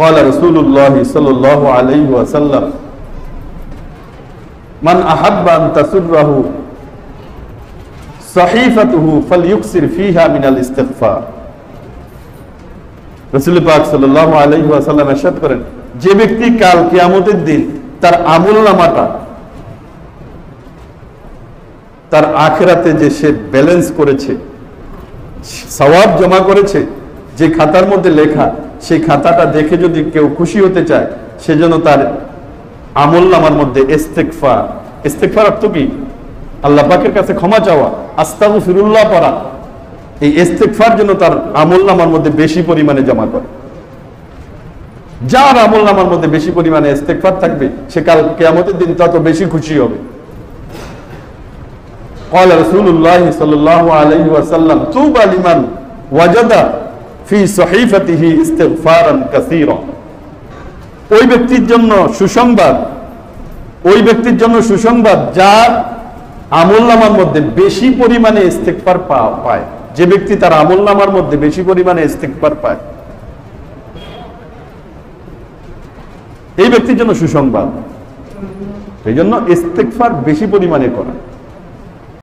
قال رسول الله صلى الله عليه وسلم من أحب أن تسره صحيفته فليكثر فيها من الاستغفار রাসূল পাক সাল্লাল্লাহু আলাইহি ওয়াসাল্লাম ইরশাদ করেন, যে ব্যক্তি কাল কিয়ামতের দিন তার আমলনামাটা তার আখিরাতে যে সে ব্যালেন্স করেছে, সওয়াব জমা করেছে, যে খাতার মধ্যে লেখা, সেই খাতাটা দেখে যদি কেউ খুশি হতে চায়, সেজন্য তার আমলনামার মধ্যে ইস্তিগফার, ইস্তিগফার অর্থ কি? আল্লাহ পাকের কাছে ক্ষমা চাওয়া, আস্তাগফিরুল্লাহ পড়া, এই ইস্তিগফার জন্য তার আমলনামার মধ্যে বেশি পরিমাণে জমা করে। যার আমলনামার মধ্যে বেশি পরিমাণে ইস্তিগফার থাকবে, সে কাল কিয়ামতের দিন তত বেশি খুশি হবে। قال رسول الله صلى الله عليه وسلم طوبى لمن وجد في صحيفته استغفارا كثيرا ওই ব্যক্তির জন্য সুসংবাদ, ওই ব্যক্তির জন্য সুসংবাদ যার আমলনামার মধ্যে বেশি পরিমাণে ইস্তিগফার পায়, যে ব্যক্তি তার আমলনামার মধ্যে বেশি পরিমাণে ইস্তিগফার পায়, এই ব্যক্তির জন্য সুসংবাদ। এই জন্য ইস্তিগফার বেশি পরিমাণে করা।